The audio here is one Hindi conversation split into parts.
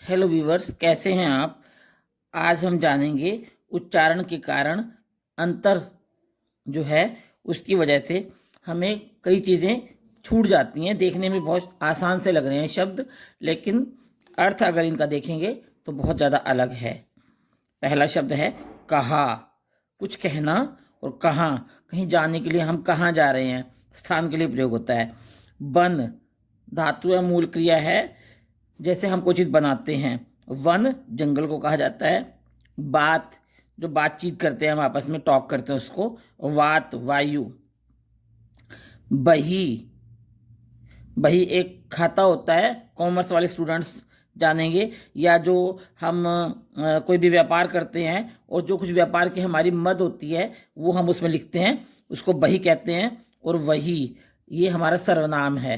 हेलो व्यूवर्स, कैसे हैं आप। आज हम जानेंगे उच्चारण के कारण अंतर जो है उसकी वजह से हमें कई चीज़ें छूट जाती हैं। देखने में बहुत आसान से लग रहे हैं शब्द, लेकिन अर्थ अगर इनका देखेंगे तो बहुत ज़्यादा अलग है। पहला शब्द है कहा। कुछ कहना और कहाँ, कहीं जाने के लिए हम कहाँ जा रहे हैं, स्थान के लिए प्रयोग होता है। बन धातु या मूल क्रिया है, जैसे हम कोई चीज़ बनाते हैं। वन जंगल को कहा जाता है। बात जो बातचीत करते हैं, हम आपस में टॉक करते हैं उसको। वात वायु। बही बही एक खाता होता है, कॉमर्स वाले स्टूडेंट्स जानेंगे। या जो हम कोई भी व्यापार करते हैं और जो कुछ व्यापार की हमारी मद होती है वो हम उसमें लिखते हैं, उसको बही कहते हैं। और वही ये हमारा सर्वनाम है,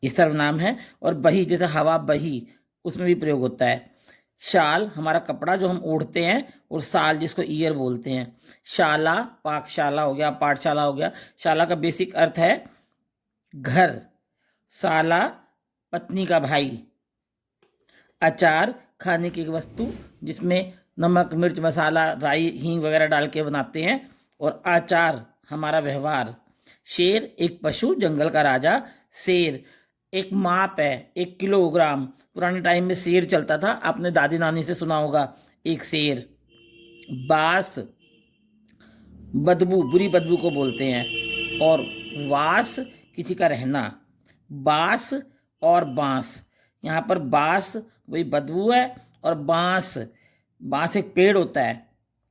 ये सर्वनाम है। और बही जैसे हवा बही, उसमें भी प्रयोग होता है। शाल हमारा कपड़ा जो हम ओढ़ते हैं, और साल जिसको ईयर बोलते हैं। शाला पाकशाला हो गया, पाठशाला हो गया। शाला का बेसिक अर्थ है घर। साला पत्नी का भाई। अचार खाने की एक वस्तु जिसमें नमक मिर्च मसाला राई हींग वगैरह डाल के बनाते हैं। और आचार हमारा व्यवहार। शेर एक पशु, जंगल का राजा। शेर एक माप है, 1 किलोग्राम। पुराने टाइम में शेर चलता था, आपने दादी नानी से सुना होगा, एक शेर। बास बदबू, बुरी बदबू को बोलते हैं। और वास किसी का रहना। बास और बांस, यहाँ पर बास वही बदबू है, और बांस बांस एक पेड़ होता है,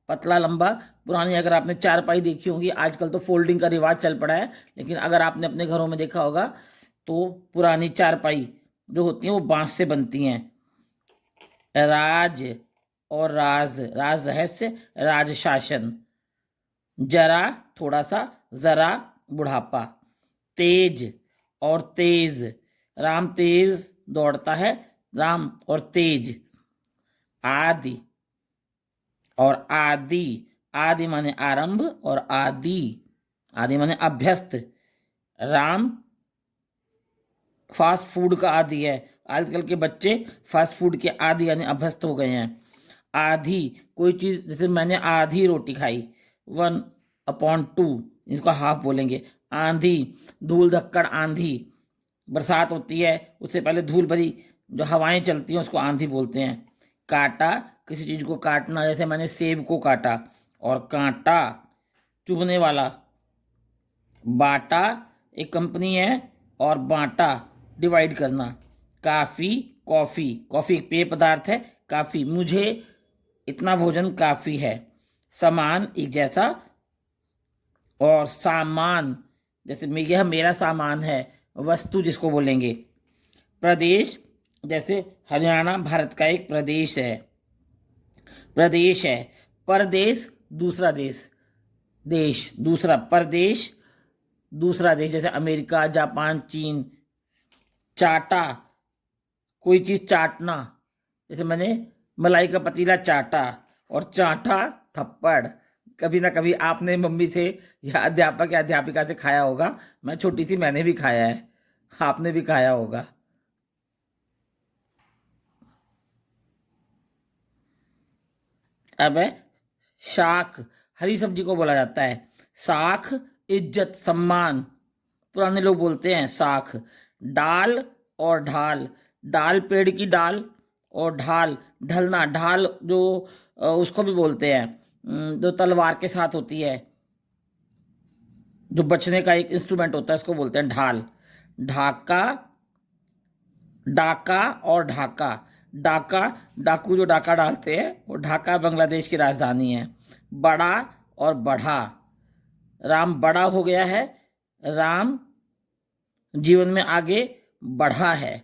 पतला लंबा। पुरानी अगर आपने चारपाई देखी होगी, आजकल तो फोल्डिंग का रिवाज चल पड़ा है, लेकिन अगर आपने अपने घरों में देखा होगा तो पुरानी चारपाई जो होती हैं वो बांस से बनती हैं। राज और राज, राज रहस्य, राज शासन। जरा थोड़ा सा, जरा बुढ़ापा। तेज और तेज, राम तेज दौड़ता है, राम और तेज। आदि और आदि, आदि माने आरंभ, और आदि आदि माने अभ्यस्त। राम फास्ट फूड का आदि है, आजकल के बच्चे फास्ट फूड के आदि यानी अभ्यस्त हो गए हैं। आधी कोई चीज़, जैसे मैंने आधी रोटी खाई, 1/2, इसको हाफ बोलेंगे। आंधी धूल धक्कड़ आंधी, बरसात होती है उससे पहले धूल भरी जो हवाएं चलती हैं उसको आंधी बोलते हैं। काटा किसी चीज़ को काटना, जैसे मैंने सेब को काटा। और कांटा चुभने वाला। बाटा एक कंपनी है, और बांटा डिवाइड करना। काफ़ी कॉफ़ी, कॉफ़ी एक पेय पदार्थ है। काफ़ी मुझे इतना भोजन काफ़ी है। सामान एक जैसा। और सामान जैसे यह मेरा सामान है, वस्तु जिसको बोलेंगे। प्रदेश जैसे हरियाणा भारत का एक प्रदेश है, प्रदेश है। परदेश दूसरा देश, देश दूसरा। परदेश दूसरा देश, जैसे अमेरिका जापान चीन। चाटा कोई चीज़ चाटना, जैसे मैंने मलाई का पतीला चाटा। और चाटा थप्पड़, कभी ना कभी आपने मम्मी से या अध्यापक या अध्यापिका से खाया होगा। मैं छोटी सी, मैंने भी खाया है, आपने भी खाया होगा। अब है शाख, हरी सब्जी को बोला जाता है साख। इज्जत सम्मान, पुराने लोग बोलते हैं साख। डाल और ढाल, डाल पेड़ की डाल, और ढाल ढलना। ढाल जो उसको भी बोलते हैं, जो तलवार के साथ होती है, जो बचने का एक इंस्ट्रूमेंट होता है, उसको बोलते हैं ढाल। ढाका डाका और ढाका। डाका डाकू जो डाका डालते हैं, वो ढाका बांग्लादेश की राजधानी है। बड़ा और बढ़ा, राम बड़ा हो गया है, राम जीवन में आगे बढ़ा है।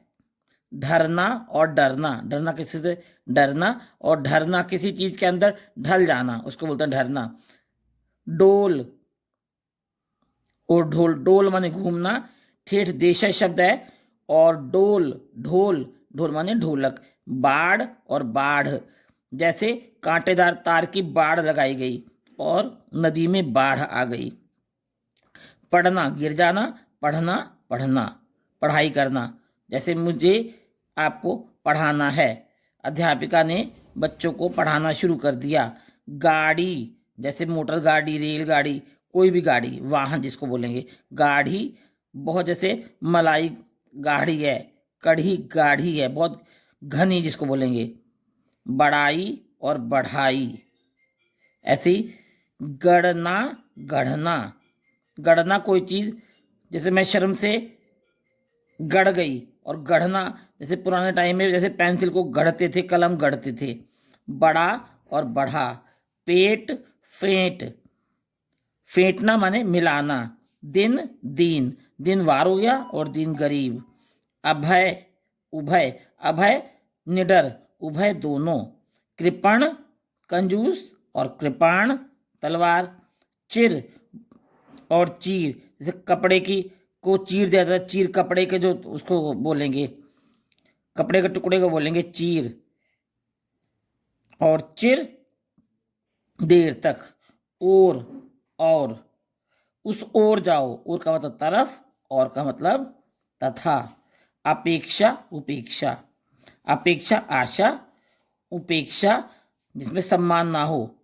धरना और डरना, डरना किसी से डरना, और ढरना किसी चीज के अंदर ढल जाना, उसको बोलते हैं ढरना। डोल और ढोल, डोल माने घूमना, ठेठ देशज शब्द है। और डोल ढोल, ढोल माने ढोलक। बाढ़ और बाढ़, जैसे कांटेदार तार की बाढ़ लगाई गई और नदी में बाढ़ आ गई। पढ़ना गिर जाना, पढ़ना पढ़ना, पढ़ाई करना। जैसे मुझे आपको पढ़ाना है। अध्यापिका ने बच्चों को पढ़ाना शुरू कर दिया। गाड़ी जैसे मोटर गाड़ी, रेलगाड़ी, कोई भी गाड़ी, वाहन जिसको बोलेंगे। गाढ़ी बहुत, जैसे मलाई गाढ़ी है, कढ़ी गाढ़ी है, बहुत घनी जिसको बोलेंगे। बड़ाई और बढ़ाई। ऐसे ही गढ़ना, गढ़ना। गढ़ना कोई चीज़, जैसे मैं शर्म से गढ़ गई, और गढ़ना जैसे पुराने टाइम में जैसे पेंसिल को गढ़ते थे, कलम गढ़ते थे। बड़ा और बढ़ा। पेट, फेंट। फेंटना माने मिलाना। दिन, दीन। दिन वार हो गया और दीन गरीब। अभय, उभय। अभय निडर, उभय दोनों। कृपण कंजूस और कृपाण तलवार। चिर और चीर, जैसे कपड़े की को चीर दिया था, चीर कपड़े के जो उसको बोलेंगे, कपड़े के टुकड़े को बोलेंगे चीर। और चिर देर तक। और उस ओर जाओ। ओर का मतलब तरफ, और का मतलब तथा। अपेक्षा, उपेक्षा। अपेक्षा आशा, उपेक्षा जिसमें सम्मान ना हो,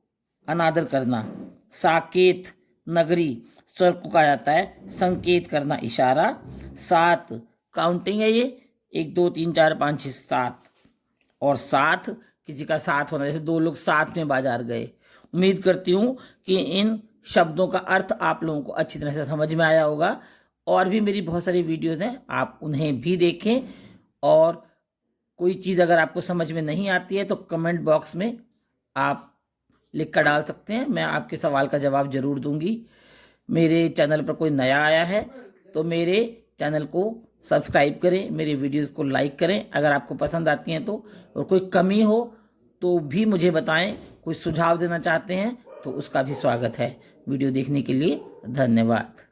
अनादर करना। साकेत नगरी, स्वर को कहा जाता है संकेत करना, इशारा। सात काउंटिंग है ये, 1 2 3 4 5 6 7। और साथ किसी का साथ होना, जैसे दो लोग साथ में बाजार गए। उम्मीद करती हूँ कि इन शब्दों का अर्थ आप लोगों को अच्छी तरह से समझ में आया होगा। और भी मेरी बहुत सारी वीडियोज़ हैं, आप उन्हें भी देखें। और कोई चीज़ अगर आपको समझ में नहीं आती है तो कमेंट बॉक्स में आप लिख कर डाल सकते हैं, मैं आपके सवाल का जवाब ज़रूर दूंगी। मेरे चैनल पर कोई नया आया है तो मेरे चैनल को सब्सक्राइब करें, मेरे वीडियोस को लाइक करें अगर आपको पसंद आती हैं तो। और कोई कमी हो तो भी मुझे बताएं, कोई सुझाव देना चाहते हैं तो उसका भी स्वागत है। वीडियो देखने के लिए धन्यवाद।